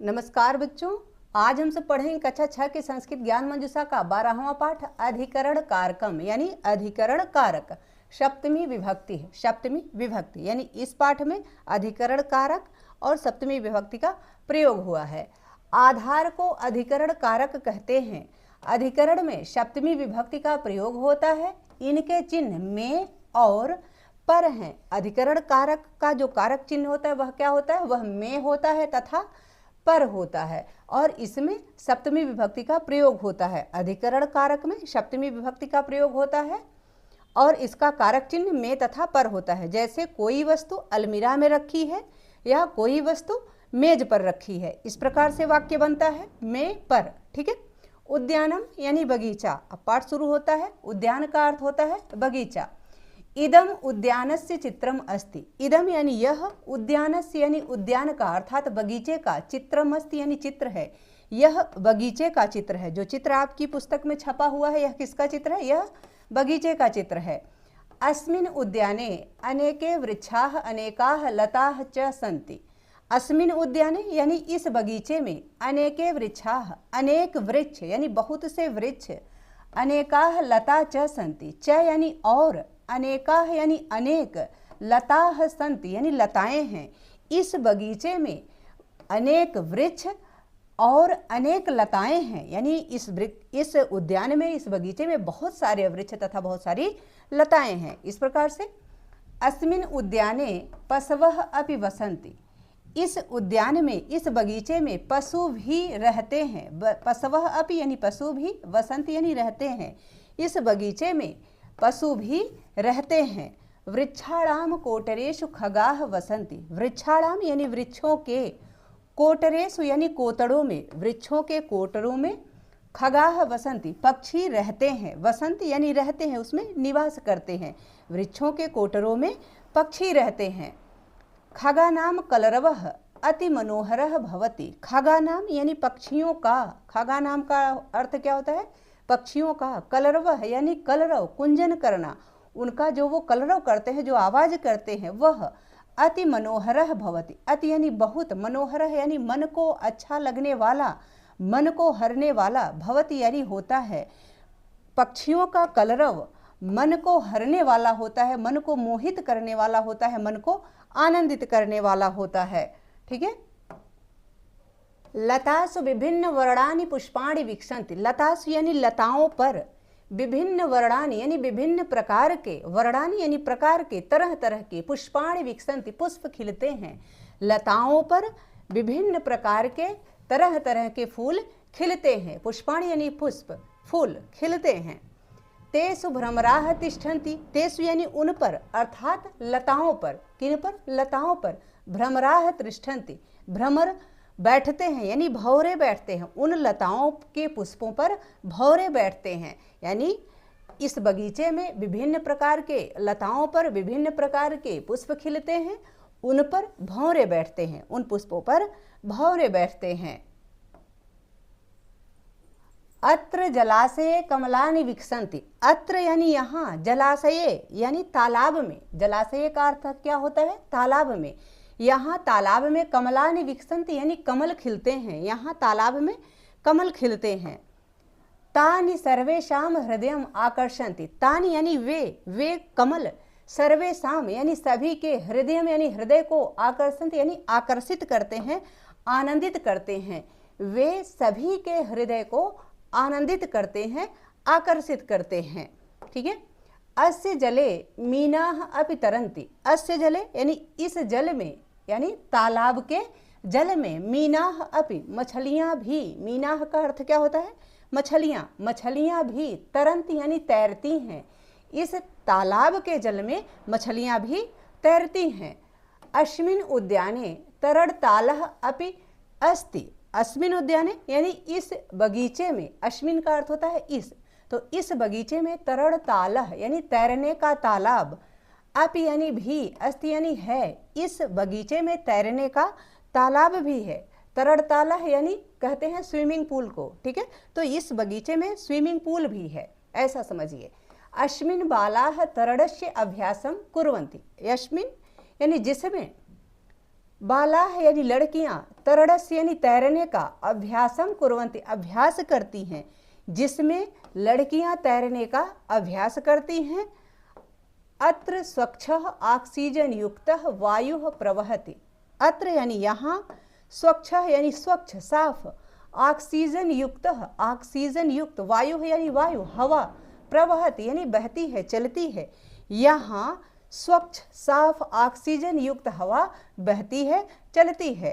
नमस्कार बच्चों, आज हम सब पढ़ेंगे कक्षा 6 के संस्कृत ज्ञान मंजूषा का 12वां पाठ अधिकरण कारकम यानी अधिकरण कारक। सप्तमी विभक्ति है, सप्तमी विभक्ति यानी इस पाठ में अधिकरण कारक और सप्तमी विभक्ति का प्रयोग हुआ है। आधार को अधिकरण कारक कहते हैं। अधिकरण में सप्तमी विभक्ति का प्रयोग होता है। इनके चिन्ह में और पर हैं। अधिकरण कारक का जो कारक चिन्ह होता है वह क्या होता है? वह में होता है तथा पर होता है और इसमें सप्तमी विभक्ति का प्रयोग होता है। अधिकरण कारक में सप्तमी विभक्ति का प्रयोग होता है और इसका कारक चिन्ह में तथा पर होता है। जैसे कोई वस्तु अलमीरा में रखी है या कोई वस्तु मेज पर रखी है, इस प्रकार से वाक्य बनता है में पर। ठीक है। उद्यानम यानी बगीचा। अब पाठ शुरू होता है। उद्यान का अर्थ होता है बगीचा। इदम उद्यानस्य चित्रम अस्ति। इदम यानी यह, उद्यानस्य यानी उद्यान का अर्थात बगीचे का, चित्रम अस्ति यानी चित्र है, यह बगीचे का चित्र है। जो चित्र आपकी पुस्तक में छपा हुआ है यह किसका चित्र है? यह बगीचे का चित्र है। अस्मिन् उद्याने अनेके वृक्षाः अनेकाः लताः च सन्ति। अस्मिन् उद्याने यानी इस बगीचे में, अनेके वृक्षाः अनेक वृक्ष यानी बहुत से वृक्ष, अनेकाः लता च सन्ति, च यानी और, अनेकाः यानी अनेक, लताः सन्ति यानी लताएं हैं। इस बगीचे में अनेक वृक्ष और अनेक लताएं हैं, यानी इस उद्यान में, इस बगीचे में बहुत सारे वृक्ष तथा बहुत सारी लताएं हैं। इस प्रकार से अस्मिन् उद्याने पशवः अपि वसन्ति। इस उद्यान में, इस बगीचे में पशु भी रहते हैं। पशवः अपि यानी पशु भी, वसन्ति यानी रहते हैं। इस बगीचे में पशु भी रहते हैं। वृक्षाणाम कोटरेषु खगाः वसन्ति। वृक्षाणाम यानी वृक्षों के, कोटरेषु यानी कोतड़ों में, वृक्षों के कोटरों में, खगाः वसन्ति पक्षी रहते हैं। वसंत यानी रहते हैं, उसमें निवास करते हैं। वृक्षों के कोटरों में पक्षी रहते हैं। खगानाम कलरवः अति मनोहरः भवति। खगानाम यानी पक्षियों का, खगानाम का अर्थ क्या होता है? पक्षियों का। कलरव यानी कलरव, कुंजन करना, उनका जो वो कलरव करते हैं, जो आवाज करते हैं, वह अति मनोहरः भवति। अति यानी बहुत, मनोहरः यानी मन को अच्छा लगने वाला, मन को हरने वाला, भवति यानी होता है। पक्षियों का कलरव मन को हरने वाला होता है, मन को मोहित करने वाला होता है, मन को आनंदित करने वाला होता है। ठीक है। लतासु विभिन्न वर्णानि पुष्पाणि विकसन्ति। लतासु यानी लताओं पर, विभिन्न वर्णानि यानी विभिन्न प्रकार के, वर्णानि यानी प्रकार के, तरह तरह के, पुष्पाणि विकसन्ति पुष्प खिलते हैं। लताओं पर विभिन्न प्रकार के, तरह तरह के फूल खिलते हैं। पुष्पाणि यानी पुष्प, फूल खिलते हैं। तेषु भ्रमराः तिष्ठन्ति। तेषु यानी उन पर, अर्थात लताओं पर। किन पर? लताओं पर। भ्रमराः तिष्ठन्ति, भ्रमर बैठते हैं यानी भौरे बैठते हैं। उन लताओं के पुष्पों पर भौरे बैठते हैं, यानी इस बगीचे में विभिन्न प्रकार के लताओं पर विभिन्न प्रकार के पुष्प खिलते हैं, उन पर भौरे बैठते हैं, उन पुष्पों पर भौरे बैठते हैं। अत्र जलाशये कमलानि विकसन्ति। अत्र यानी यहाँ, जलाशये यानी तालाब में। जलाशय का अर्थ क्या होता है? तालाब में। यहाँ तालाब में कमलानि विकसन्ति यानी कमल खिलते हैं। यहाँ तालाब में कमल खिलते हैं। तानि सर्वेषां हृदयम आकर्षन्ति। तानि यानी वे कमल, सर्वेषां यानी सभी के, हृदयम यानी हृदय को, आकर्षन्ति यानी आकर्षित करते हैं, आनंदित करते हैं। वे सभी के हृदय को आनंदित करते हैं, आकर्षित करते हैं। ठीक है। अस्य जले मीनाः अपि तरन्ति। अस्य जले यानी इस जल में, यानी तालाब के जल में, मीनाः अपि मछलियां भी, मीनाः का अर्थ क्या होता है? मछलियां, मछलियां भी, तरंती यानी तैरती हैं। इस तालाब के जल में मछलियां भी तैरती हैं। अस्मिन् उद्याने तरणतालः अपि अस्ति। अस्मिन् उद्याने यानी इस बगीचे में, अस्मिन् का अर्थ होता है इस, तो इस बगीचे में तरणतालः यानी तैरने का तालाब, अपि यानी भी, अस्ति यानी है, इस बगीचे में तैरने का तालाब भी है। तरणतालः यानी कहते हैं स्विमिंग पूल को। ठीक है। तो इस बगीचे में स्विमिंग पूल भी है, ऐसा समझिए। अस्मिन् बालाः तरणस्य अभ्यासं कुर्वन्ति। अस्मिन् यानी जिसमें, बालाः यानी लड़कियां, तरणस्य यानी तैरने का, अभ्यासम कुर्वन्ति अभ्यास करती हैं, जिसमें लड़कियां तैरने का अभ्यास करती हैं। अत्र स्वच्छः ऑक्सीजन युक्तः वायुः प्रवहति। अत्र यानी यहाँ, स्वच्छः यानी स्वच्छ साफ, ऑक्सीजन युक्तः ऑक्सीजन युक्त, वायुः यानी वायु हवा, प्रवहति यानी बहती है चलती है। यहाँ स्वच्छ साफ ऑक्सीजन युक्त हवा बहती है चलती है।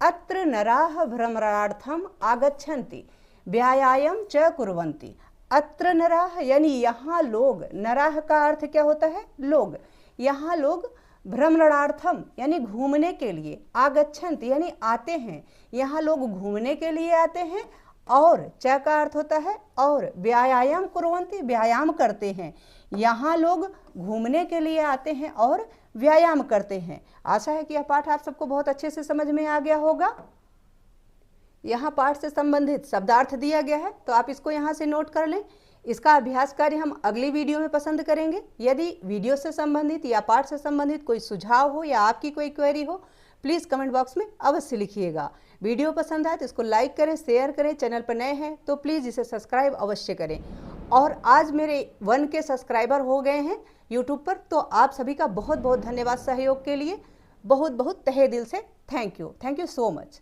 अत्र नराः भ्रमणार्थम आगच्छन्ति व्यायाम च कुर्वन्ति। अत्र नराः यानी यहाँ लोग, नराः का अर्थ क्या होता है? लोग। यहाँ लोग भ्रमणार्थम यानी घूमने के लिए, आगच्छन्ति यानी आते हैं, यहाँ लोग घूमने के लिए आते हैं, और च का अर्थ होता है और, व्यायाम कुर्वन्ति व्यायाम करते हैं। यहाँ लोग घूमने के लिए आते हैं और व्यायाम करते हैं। आशा है कि यह पाठ आप सबको बहुत अच्छे से समझ में आ गया होगा। यहाँ पाठ से संबंधित शब्दार्थ दिया गया है, तो आप इसको यहाँ से नोट कर लें। इसका अभ्यास कार्य हम अगली वीडियो में पसंद करेंगे। यदि वीडियो से संबंधित या पाठ से संबंधित कोई सुझाव हो या आपकी कोई क्वेरी हो, प्लीज़ कमेंट बॉक्स में अवश्य लिखिएगा। वीडियो पसंद आए तो इसको लाइक करें, शेयर करें। चैनल पर नए हैं तो प्लीज़ इसे सब्सक्राइब अवश्य करें। और आज मेरे 1K सब्सक्राइबर हो गए हैं यूट्यूब पर, तो आप सभी का बहुत बहुत धन्यवाद सहयोग के लिए। बहुत बहुत तहे दिल से थैंक यू सो मच।